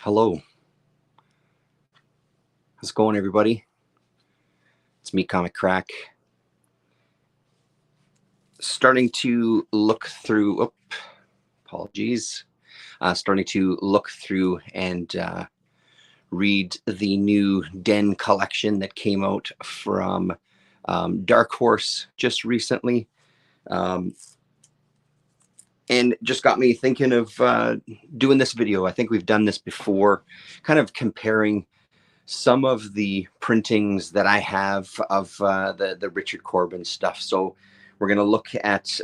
Hello. How's it going, everybody? It's me, Comic Crack. Starting to look through, apologies. Starting to look through and read the new Den collection that came out from Dark Horse just recently. And just got me thinking of doing this video. I think we've done this before, kind of comparing some of the printings that I have of the Richard Corbin stuff. So we're going to look at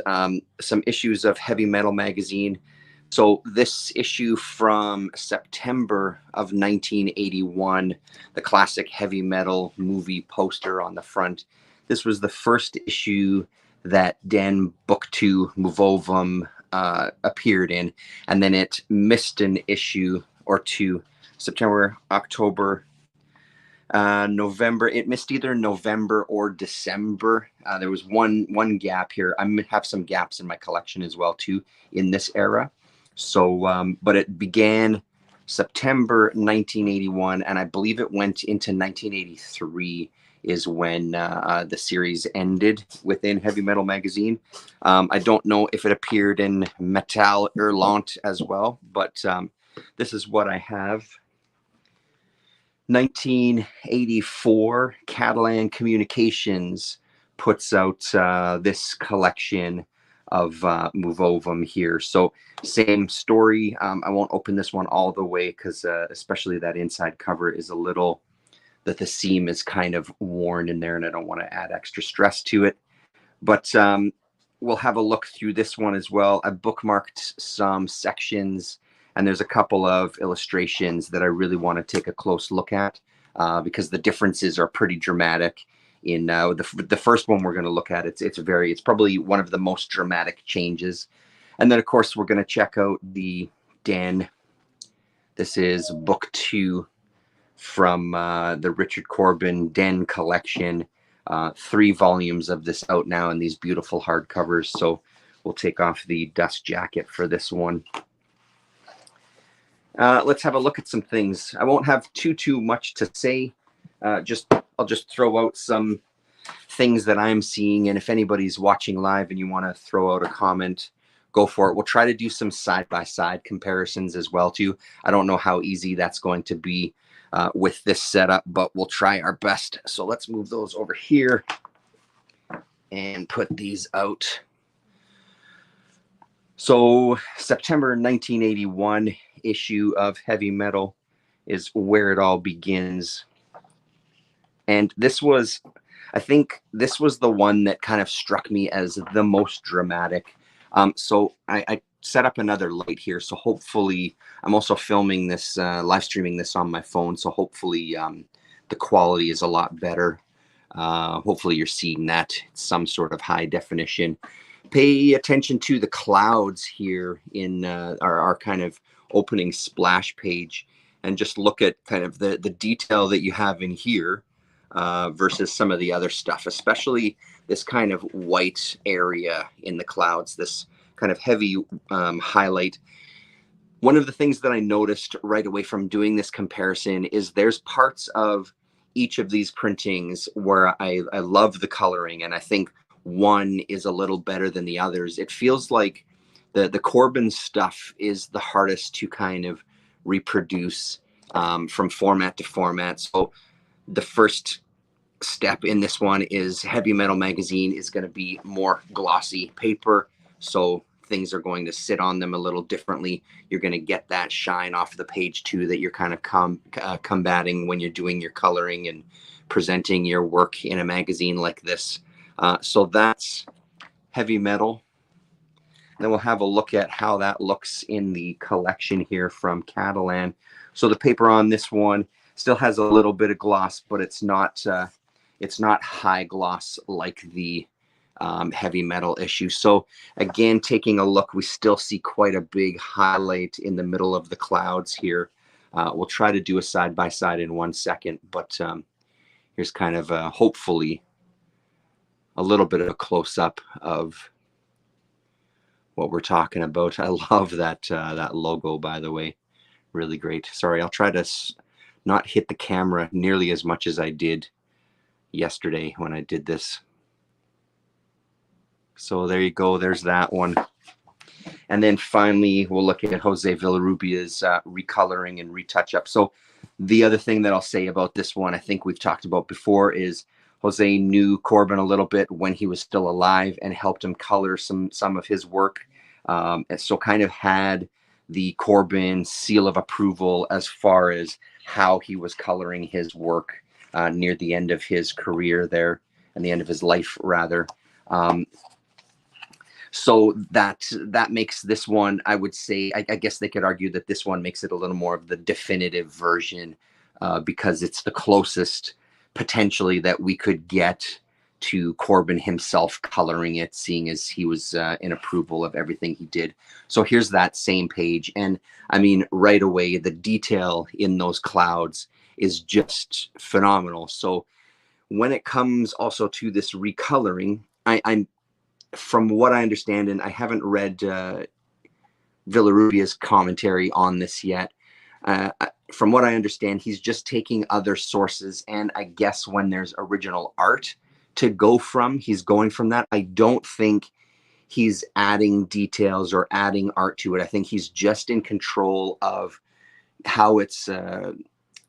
some issues of Heavy Metal magazine. So this issue from September of 1981, the classic Heavy Metal movie poster on the front. This was the first issue that Den Book 2 Muvovum appeared in, and then it missed an issue or two. September, October, November. It missed either November or December. There was one gap here. I have some gaps in my collection as well too in this era. So, but it began September 1981, and I believe it went into 1983 is when the series ended within Heavy Metal magazine. I don't know if it appeared in Metal Hurlant as well, but this is what I have. 1984, Catalan Communications puts out this collection of Muvovum here. So same story. I won't open this one all the way because especially that inside cover is a little, that the seam is kind of worn in there and I don't want to add extra stress to it. But we'll have a look through this one as well. I bookmarked some sections, and there's a couple of illustrations that I really want to take a close look at because the differences are pretty dramatic. In the first one we're going to look at, it's probably one of the most dramatic changes. And then of course we're going to check out the Den. This is book 2 from the Richard Corbin Den collection. 3 volumes of this out now in these beautiful hardcovers. So we'll take off the dust jacket for this one. Let's have a look at some things. I won't have too much to say. I'll just throw out some things that I'm seeing, and if anybody's watching live and you want to throw out a comment, go for it. We'll try to do some side-by-side comparisons as well too. I don't know how easy that's going to be with this setup, but we'll try our best. So let's move those over here and put these out. So September 1981 issue of Heavy Metal is where it all begins. And this was, I think this was the one that kind of struck me as the most dramatic. So I set up another light here. So hopefully I'm also filming this, live streaming this on my phone. So hopefully the quality is a lot better. Hopefully you're seeing that. It's some sort of high definition. Pay attention to the clouds here in our kind of opening splash page, and just look at kind of the detail that you have in here versus some of the other stuff, especially this kind of white area in the clouds, this kind of heavy highlight. One of the things that I noticed right away from doing this comparison is there's parts of each of these printings where I love the coloring, and I think one is a little better than the others. It feels like the Corbin stuff is the hardest to kind of reproduce from format to format. So the first step in this one is Heavy Metal magazine is going to be more glossy paper, so things are going to sit on them a little differently. You're going to get that shine off the page too that you're kind of combating when you're doing your coloring and presenting your work in a magazine like this. So that's Heavy Metal. Then we'll have a look at how that looks in the collection here from Catalan. So the paper on this one still has a little bit of gloss, but it's not high gloss like the Heavy Metal issue. So again, taking a look, we still see quite a big highlight in the middle of the clouds here. We'll try to do a side-by-side in 1 second, but here's kind of hopefully a little bit of a close-up of what we're talking about. I love that that logo, by the way. Really great. Sorry, I'll try to not hit the camera nearly as much as I did yesterday when I did this. So there you go. There's that one. And then finally, we'll look at Jose Villarrubia's recoloring and retouch up. So the other thing that I'll say about this one, I think we've talked about before, is Jose knew Corbin a little bit when he was still alive and helped him color some of his work. And so kind of had the Corbin seal of approval as far as how he was coloring his work near the end of his career there, and the end of his life, rather. So that makes this one, I would say, I guess they could argue that this one makes it a little more of the definitive version because it's the closest potentially that we could get to Corbin himself coloring it, seeing as he was in approval of everything he did. So here's that same page. And I mean, right away, the detail in those clouds is just phenomenal. So when it comes also to this recoloring, I'm from what I understand, and I haven't read Villarrubia's commentary on this yet. From what I understand, he's just taking other sources, and I guess when there's original art to go from, he's going from that. I don't think he's adding details or adding art to it. I think he's just in control of how it's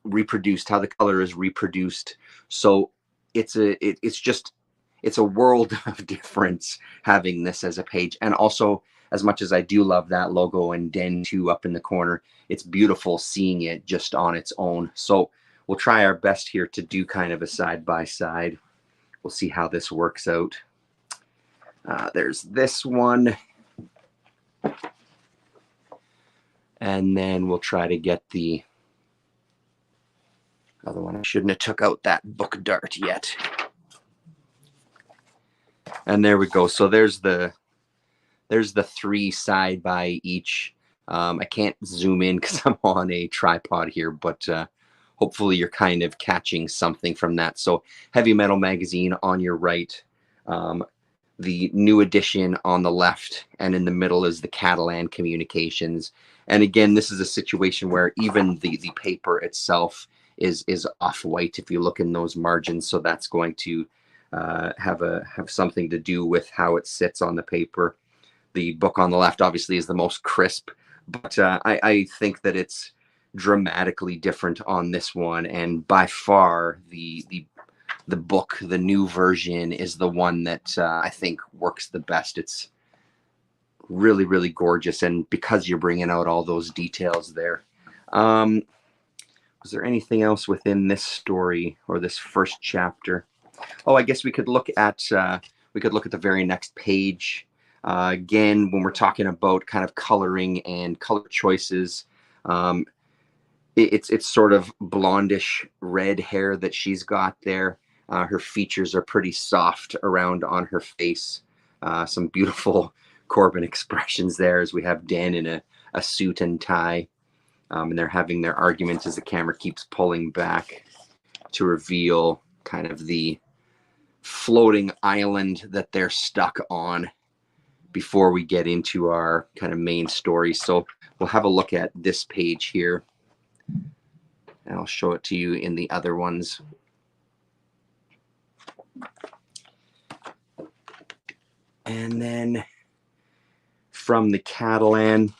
reproduced, how the color is reproduced. So it's a world of difference having this as a page. And also, as much as I do love that logo and Den 2 up in the corner, it's beautiful seeing it just on its own. So we'll try our best here to do kind of a side-by-side. We'll see how this works out. There's this one. And then we'll try to get the other one. I shouldn't have took out that book dart yet. And there we go. So there's the three side by each. I can't zoom in because I'm on a tripod here, but hopefully you're kind of catching something from that. So Heavy Metal Magazine on your right, the new edition on the left, and in the middle is the Catalan Communications. And again, this is a situation where even the paper itself is off-white if you look in those margins. So that's going to have something to do with how it sits on the paper. The book on the left obviously is the most crisp, but I think that it's dramatically different on this one, and by far the book, the new version, is the one that I think works the best. It's really, really gorgeous, and because you're bringing out all those details there. Was there anything else within this story or this first chapter? Oh, I guess we could look at the very next page. Again, when we're talking about kind of coloring and color choices, it's sort of blondish red hair that she's got there. Her features are pretty soft around on her face. Some beautiful Corbin expressions there as we have Dan in a suit and tie. And they're having their argument as the camera keeps pulling back to reveal kind of the floating island that they're stuck on before we get into our kind of main story. So we'll have a look at this page here, and I'll show it to you in the other ones. And then from the Catalan,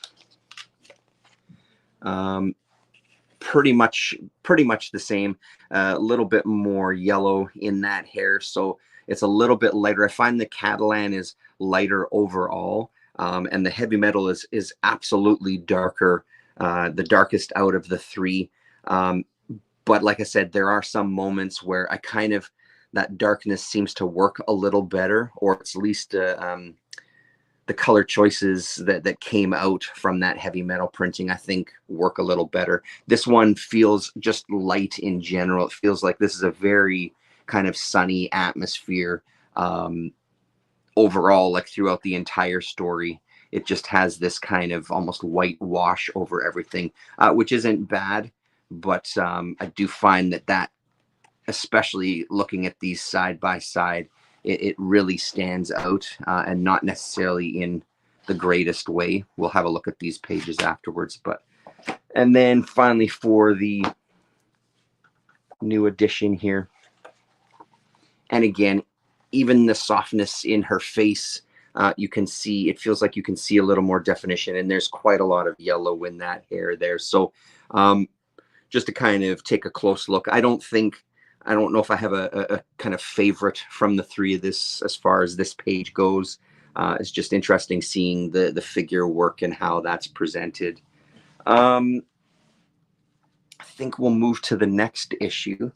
pretty much the same. A little bit more yellow in that hair, so it's a little bit lighter. I find the Catalan is lighter overall, and the Heavy Metal is absolutely darker, the darkest out of the three. But like I said, there are some moments where I kind of, that darkness seems to work a little better, or at least the color choices that came out from that Heavy Metal printing, I think, work a little better. This one feels just light in general. It feels like this is a very kind of sunny atmosphere overall, like throughout the entire story. It just has this kind of almost white wash over everything, which isn't bad, but I do find that especially looking at these side by side, it really stands out, and not necessarily in the greatest way. We'll have a look at these pages afterwards, but And then finally for the new edition here. And again, even the softness in her face, you can see, it feels like you can see a little more definition, and there's quite a lot of yellow in that hair there. So just to kind of take a close look, I don't know if I have a kind of favorite from the three of this as far as this page goes. It's just interesting seeing the figure work and how that's presented. I think we'll move to the next issue.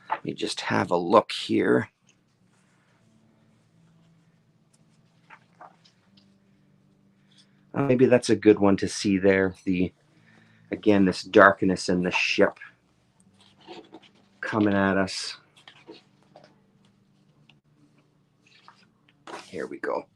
Let me just have a look here. Maybe that's a good one to see there. Again, this darkness and the ship coming at us. Here we go.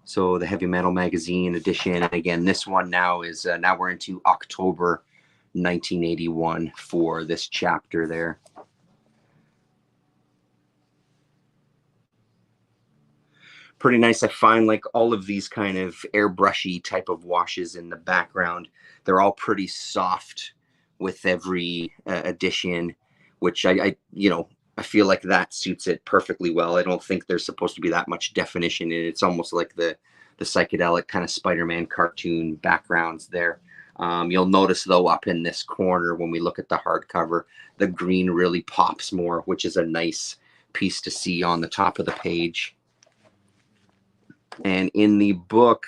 So the Heavy Metal Magazine edition, and again, this one now is now we're into October 1981 for this chapter there. Pretty nice. I find like all of these kind of airbrushy type of washes in the background, they're all pretty soft with every edition, which I feel like that suits it perfectly well. I don't think there's supposed to be that much definition in it. It's almost like the psychedelic kind of Spider-Man cartoon backgrounds there. You'll notice though up in this corner when we look at the hardcover, the green really pops more, which is a nice piece to see on the top of the page. And in the book,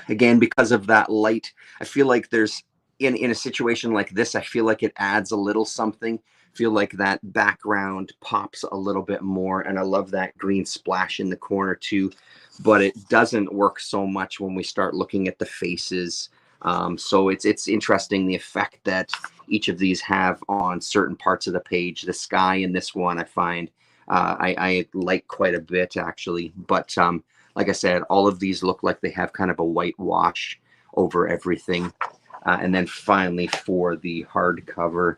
again, because of that light, I feel like there's in a situation like this, I feel like it adds a little something. I feel like that background pops a little bit more, and I love that green splash in the corner too, but it doesn't work so much when we start looking at the faces. So it's interesting the effect that each of these have on certain parts of the page. The sky in this one I find I like quite a bit actually, but like I said, all of these look like they have kind of a white wash over everything. And then finally for the hardcover,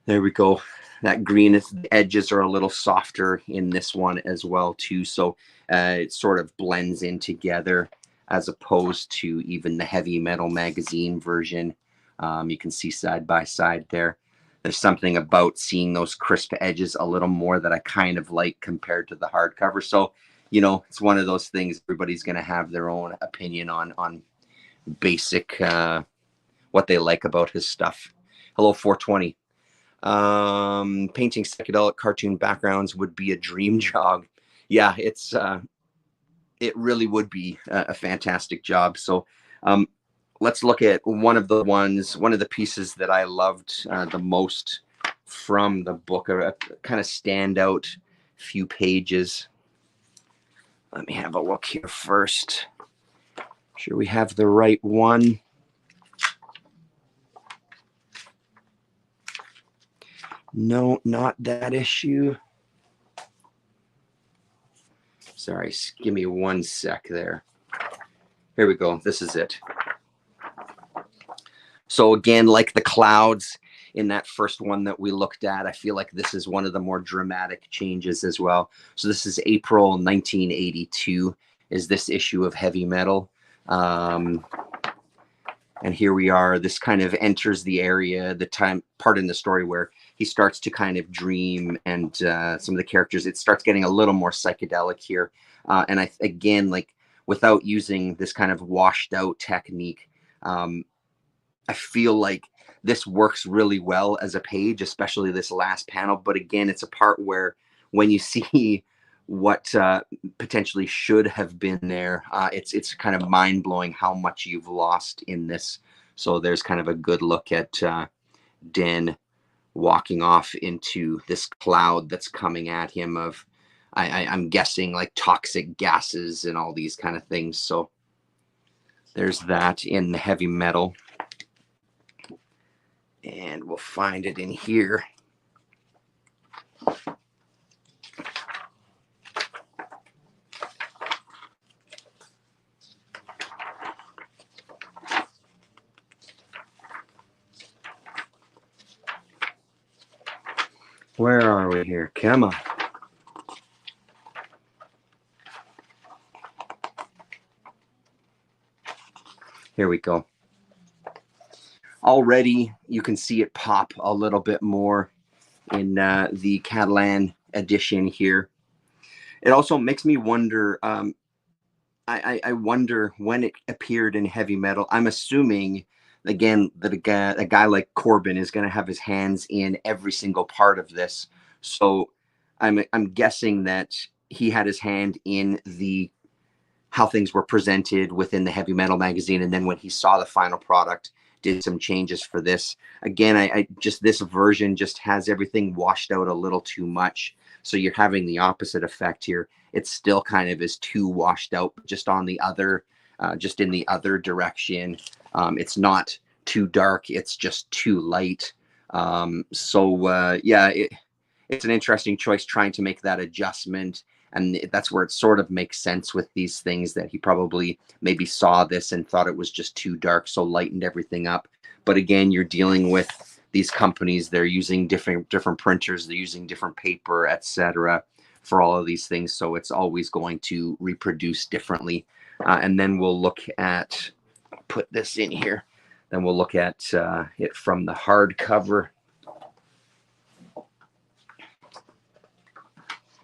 there we go. That green, the edges are a little softer in this one as well too. So it sort of blends in together as opposed to even the Heavy Metal Magazine version. You can see side by side there. There's something about seeing those crisp edges a little more that I kind of like compared to the hardcover. So, it's one of those things everybody's going to have their own opinion on basic what they like about his stuff. Hello, 420. Painting psychedelic cartoon backgrounds would be a dream job. Yeah, it really would be a fantastic job. So let's look at one of the pieces that I loved the most from the book, a kind of standout few pages. Let me have a look here first. Sure we have the right one. No, not that issue. Sorry, give me one sec there. Here we go. This is it. So again, like the clouds in that first one that we looked at, I feel like this is one of the more dramatic changes as well. So this is April 1982 is this issue of Heavy Metal. And here we are. This kind of enters the area, the time part in the story where he starts to kind of dream, and some of the characters, it starts getting a little more psychedelic here. And again, like without using this kind of washed out technique, I feel like this works really well as a page, especially this last panel. But again, it's a part where when you see what potentially should have been there, it's kind of mind blowing how much you've lost in this. So there's kind of a good look at Den walking off into this cloud that's coming at him of, I'm guessing like toxic gases and all these kind of things. So there's that in the Heavy Metal. And we'll find it in here. Where are we here? Come on. Here we go. Already you can see it pop a little bit more in the Catalan edition here. It also makes me wonder, I wonder when it appeared in heavy metal. I'm assuming, again, that a guy like Corbin is going to have his hands in every single part of this. So I'm guessing that he had his hand in the how things were presented within the heavy metal magazine, and then when he saw the final product, did some changes for this. Again, I just, this version just has everything washed out a little too much, so you're having the opposite effect here. It still kind of is too washed out, just on the other, just in the other direction. It's not too dark, it's just too light. Yeah, it's an interesting choice trying to make that adjustment. And that's where it sort of makes sense with these things, that he probably maybe saw this and thought it was just too dark, so lightened everything up. But again, you're dealing with these companies, they're using different printers, they're using different paper, etc., for all of these things. So it's always going to reproduce differently. And then we'll look at, put this in here, then we'll look at it from the hardcover.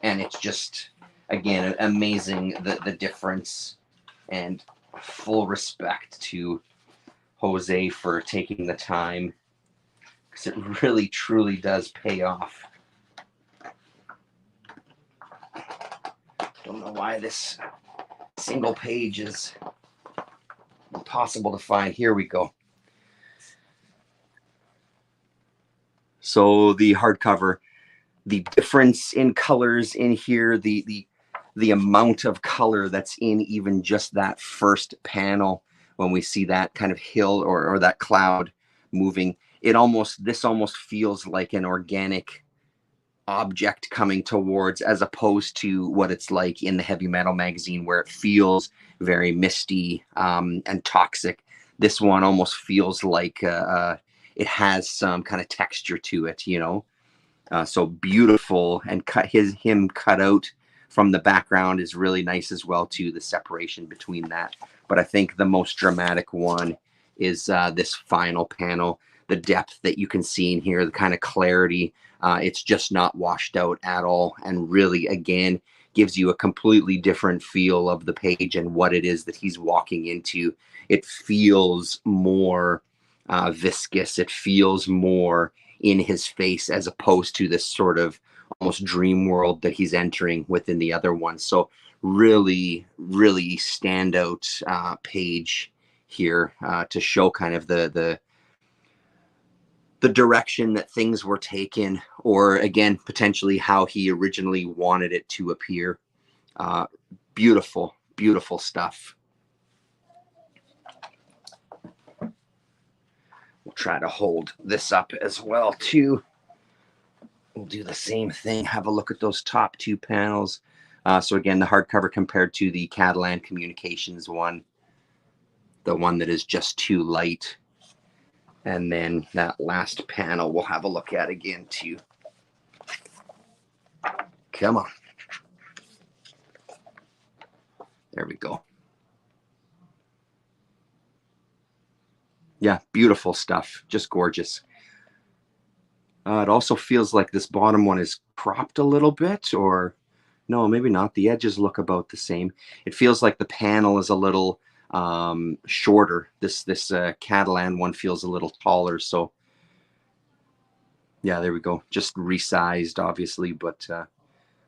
And it's just, again, amazing the difference, and full respect to Jose for taking the time, because it really truly does pay off. Don't know why this single page is impossible to find. Here we go. So the hardcover, the difference in colors in here, the amount of color that's in even just that first panel, when we see that kind of hill or that cloud moving, this almost feels like an organic object coming towards, as opposed to what it's like in the heavy metal magazine, where it feels very misty and toxic. This one almost feels like it has some kind of texture to it, you know. So beautiful, and him cut out from the background is really nice as well too, the separation between that. But I think the most dramatic one is this final panel, the depth that you can see in here, the kind of clarity. It's just not washed out at all, and really, again, gives you a completely different feel of the page and what it is that he's walking into. It feels more viscous. It feels more in his face, as opposed to this sort of almost dream world that he's entering within the other one. So really, really standout page here to show kind of the direction that things were taken, or again, potentially how he originally wanted it to appear. Beautiful, beautiful stuff. We'll try to hold this up as well too. We'll do the same thing. Have a look at those top two panels. So again, the hardcover compared to the Catalan Communications one, the one that is just too light. And then that last panel we'll have a look at again too. Come on. There we go. Yeah, beautiful stuff. Just gorgeous. It also feels like this bottom one is cropped a little bit, or no, maybe not. The edges look about the same. It feels like the panel is a little shorter. This Catalan one feels a little taller. So yeah, there we go. Just resized, obviously, but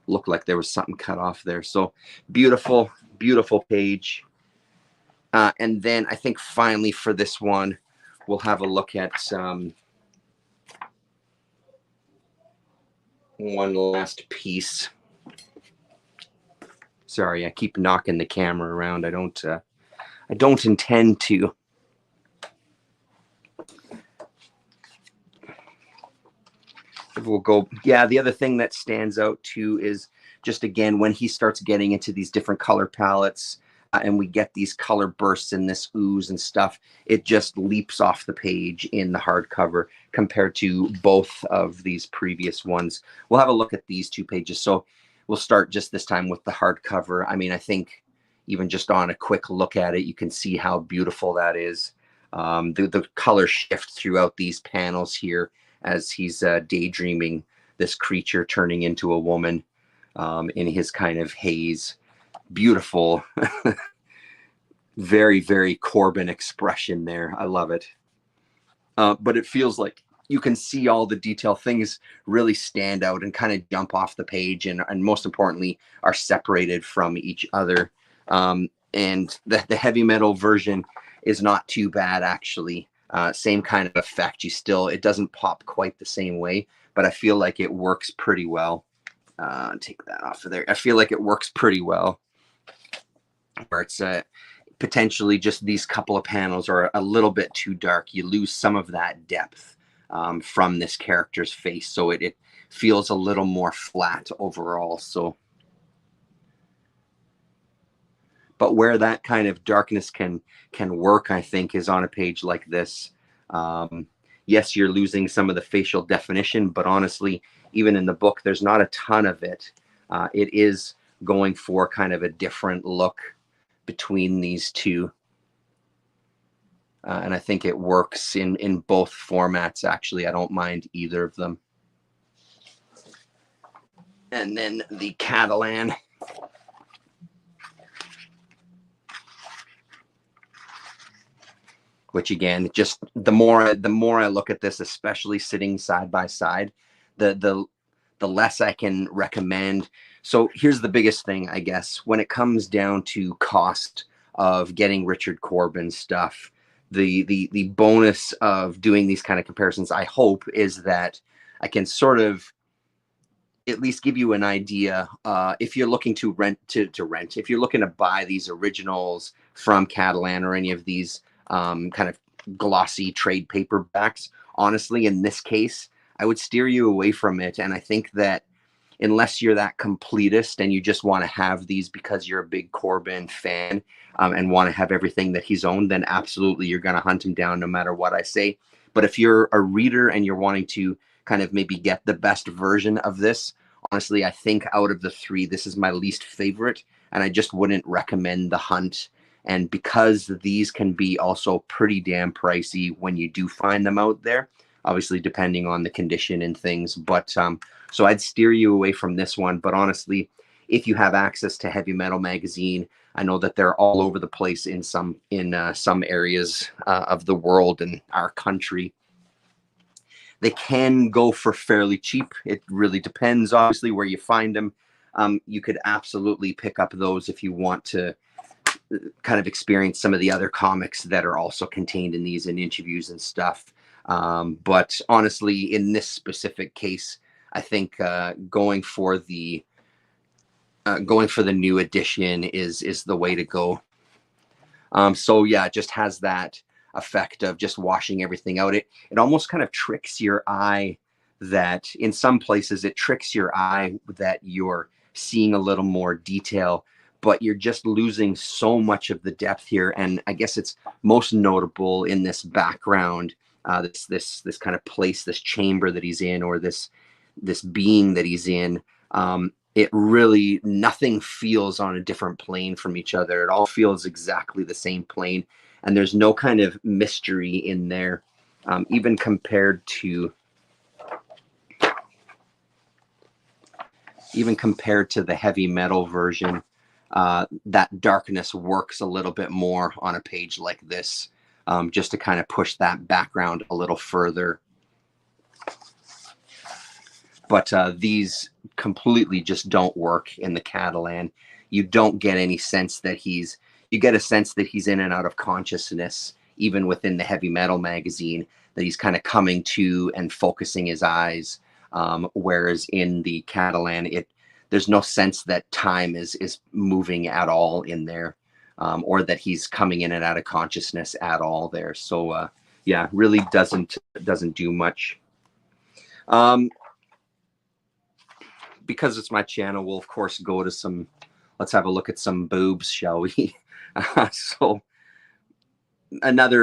looked like there was something cut off there. So beautiful, beautiful page. And then I think finally for this one, we'll have a look at one last piece. Sorry, I keep knocking the camera around. I don't intend to. We'll go. Yeah, the other thing that stands out too is just, again, when he starts getting into these different color palettes, and we get these color bursts in this ooze and stuff, it just leaps off the page in the hardcover compared to both of these previous ones. We'll have a look at these two pages. So we'll start just this time with the hardcover. I mean, I think even just on a quick look at it, you can see how beautiful that is. The color shift throughout these panels here as he's daydreaming this creature turning into a woman in his kind of haze. Beautiful. Very, very Corbin expression there. I love it. But it feels like you can see all the detail. Things really stand out and kind of jump off the page, and most importantly, are separated from each other. And the heavy metal version is not too bad, actually. Same kind of effect. It doesn't pop quite the same way, but I feel like it works pretty well. Take that off of there. I feel like it works pretty well. Where it's potentially just these couple of panels are a little bit too dark. You lose some of that depth from this character's face, so it feels a little more flat overall. So, but where that kind of darkness can work, I think, is on a page like this. Yes, you're losing some of the facial definition, but honestly, even in the book, there's not a ton of it. It is going for kind of a different look between these two. And I think it works in both formats, actually. I don't mind either of them. And then the Catalan. Which again, just the more I look at this, especially sitting side by side, the less I can recommend. So here's the biggest thing, I guess, when it comes down to cost of getting Richard Corbin stuff. The bonus of doing these kind of comparisons, I hope, is that I can sort of at least give you an idea if you're looking to rent, if you're looking to buy these originals from Catalan or any of these kind of glossy trade paperbacks. Honestly, in this case, I would steer you away from it. And I think that unless you're that completist and you just want to have these because you're a big Corbin fan and want to have everything that he's owned, then absolutely you're going to hunt him down no matter what I say. But if you're a reader and you're wanting to kind of maybe get the best version of this, honestly, I think out of the three, this is my least favorite, and I just wouldn't recommend the hunt. And because these can be also pretty damn pricey when you do find them out there, obviously depending on the condition and things. But so I'd steer you away from this one. But honestly, if you have access to Heavy Metal Magazine, I know that they're all over the place in some areas of the world and our country. They can go for fairly cheap. It really depends, obviously, where you find them. You could absolutely pick up those if you want to kind of experience some of the other comics that are also contained in these and interviews and stuff. But honestly, in this specific case, I think going for the new edition is the way to go. So yeah, it just has that effect of just washing everything out. It almost kind of tricks your eye that in some places it tricks your eye that you're seeing a little more detail, but you're just losing so much of the depth here. And I guess it's most notable in this background, this kind of place, this chamber that he's in, or this being that he's in. It really, nothing feels on a different plane from each other. It all feels exactly the same plane, and there's no kind of mystery in there, even compared to the heavy metal version. That darkness works a little bit more on a page like this, just to kind of push that background a little further. But these completely just don't work in the Catalan. You don't get any sense that you get a sense that he's in and out of consciousness, even within the Heavy Metal Magazine, that he's kind of coming to and focusing his eyes. Whereas in the Catalan, there's no sense that time is moving at all in there, or that he's coming in and out of consciousness at all there. So yeah, really doesn't do much. Because it's my channel, we'll of course go to let's have a look at some boobs, shall we? So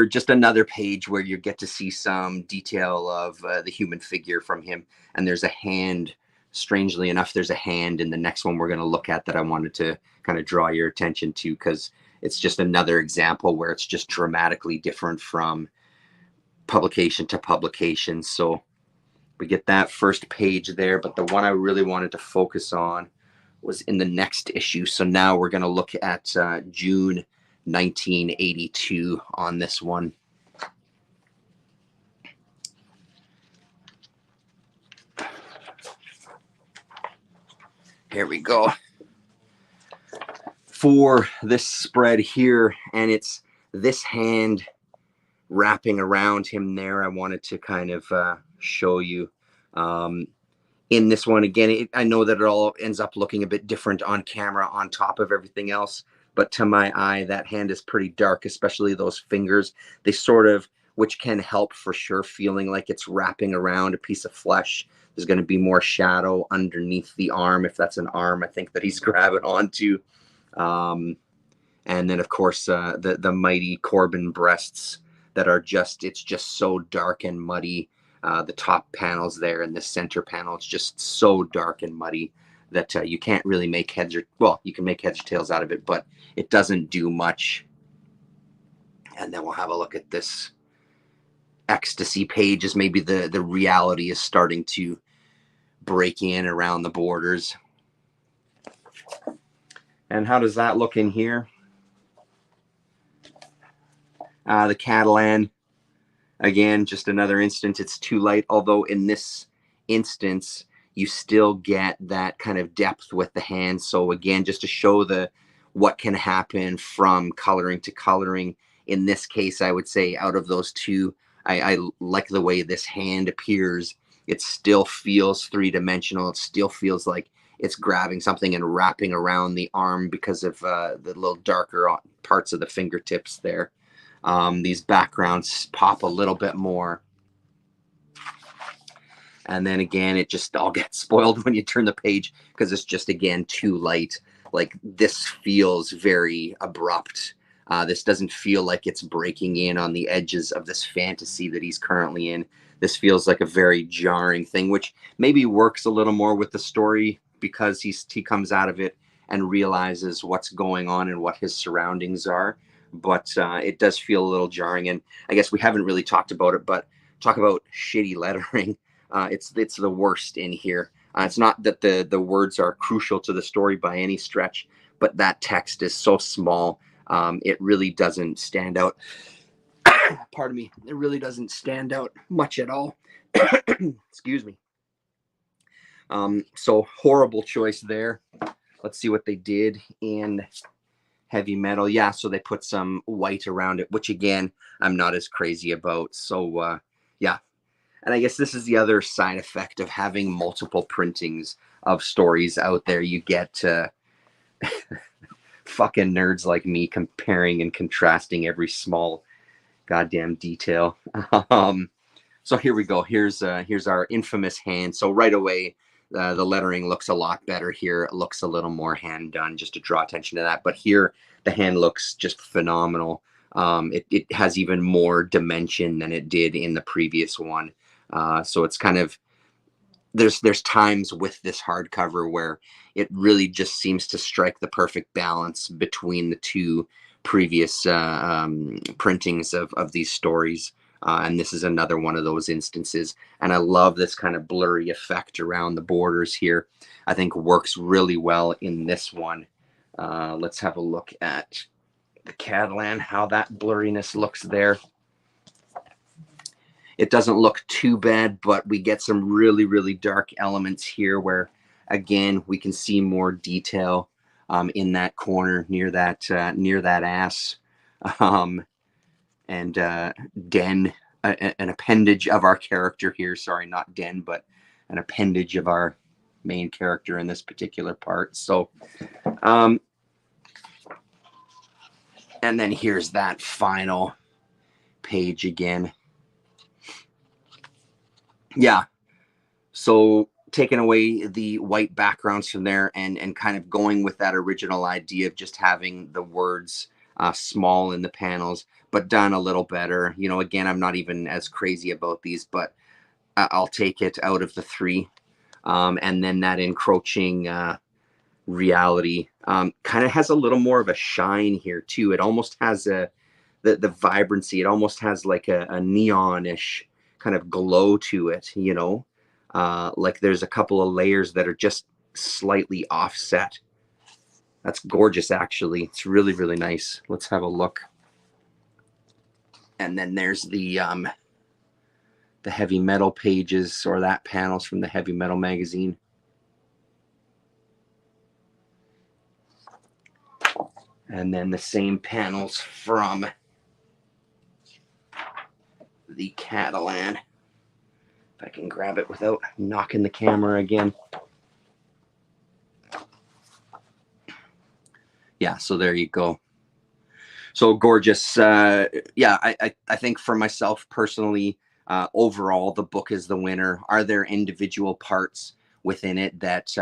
just another page where you get to see some detail of the human figure from him. And there's a hand. Strangely enough, there's a hand in the next one we're going to look at that I wanted to kind of draw your attention to, because it's just another example where it's just dramatically different from publication to publication. So we get that first page there, but the one I really wanted to focus on was in the next issue. So now we're going to look at June 1982 on this one. Here we go. For this spread here, and it's this hand wrapping around him there, I wanted to kind of show you. In this one, again, I know that it all ends up looking a bit different on camera on top of everything else, but to my eye, that hand is pretty dark, especially those fingers. They sort of, which can help for sure, feeling like it's wrapping around a piece of flesh. There's going to be more shadow underneath the arm, if that's an arm, I think, that he's grabbing onto. And then, of course, the mighty Corbin breasts that are just, it's just so dark and muddy. The top panels there and the center panel, it's just so dark and muddy that you can't really make heads or, well, you can make heads or tails out of it, but it doesn't do much. And then we'll have a look at this ecstasy page as maybe the reality is starting to break in around the borders. And how does that look in here? The Catalan. Again, just another instance, it's too light, although in this instance, you still get that kind of depth with the hand. So again, just to show what can happen from coloring to coloring. In this case, I would say out of those two, I like the way this hand appears. It still feels three-dimensional. It still feels like it's grabbing something and wrapping around the arm because of the little darker parts of the fingertips there. These backgrounds pop a little bit more. And then again, it just all gets spoiled when you turn the page because it's just, again, too light. Like, this feels very abrupt. This doesn't feel like it's breaking in on the edges of this fantasy that he's currently in. This feels like a very jarring thing, which maybe works a little more with the story because he comes out of it and realizes what's going on and what his surroundings are. But it does feel a little jarring. And I guess we haven't really talked about it, but talk about shitty lettering. It's the worst in here. It's not that the words are crucial to the story by any stretch, but that text is so small. It really doesn't stand out. Pardon me. It really doesn't stand out much at all. Excuse me. So horrible choice there. Let's see what they did in Heavy Metal. Yeah, so they put some white around it, which again, I'm not as crazy about. So yeah. And I guess this is the other side effect of having multiple printings of stories out there. You get fucking nerds like me comparing and contrasting every small goddamn detail. So here we go. Here's our infamous hand. So right away, the lettering looks a lot better here. It looks a little more hand done, just to draw attention to that. But here, the hand looks just phenomenal. It has even more dimension than it did in the previous one. So it's kind of, there's times with this hardcover where it really just seems to strike the perfect balance between the two previous printings of these stories. And this is another one of those instances. And I love this kind of blurry effect around the borders here. I think works really well in this one. Let's have a look at the Catalan, how that blurriness looks there. It doesn't look too bad, but we get some really, really dark elements here where, again, we can see more detail in that corner near that ass. And Den, an appendage of our character here. Sorry, not Den, but an appendage of our main character in this particular part. So, and then here's that final page again. Yeah, so taking away the white backgrounds from there and kind of going with that original idea of just having the words small in the panels, but done a little better. You know, again, I'm not even as crazy about these, but I'll take it out of the three. And then that encroaching reality kind of has a little more of a shine here too. It almost has the vibrancy. It almost has like a neonish kind of glow to it, you know. Like there's a couple of layers that are just slightly offset. That's gorgeous, actually. It's really, really nice. Let's have a look. And then there's the heavy metal pages, or that panels from the heavy metal magazine. And then the same panels from the Catalan. If I can grab it without knocking the camera again. Yeah, so there you go. So gorgeous. Yeah, I think for myself personally, overall, the book is the winner. Are there individual parts within it that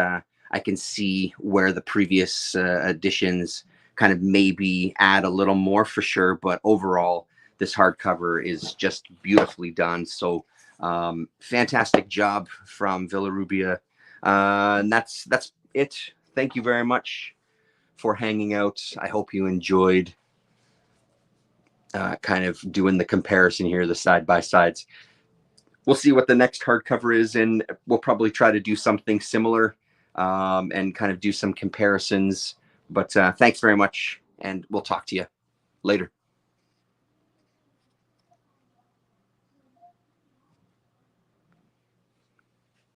I can see where the previous editions kind of maybe add a little more, for sure? But overall, this hardcover is just beautifully done. So fantastic job from Villarrubia. And that's it. Thank you very much for hanging out. I hope you enjoyed kind of doing the comparison here, the side by sides. We'll see what the next hardcover is, and we'll probably try to do something similar and kind of do some comparisons. But thanks very much, and we'll talk to you later.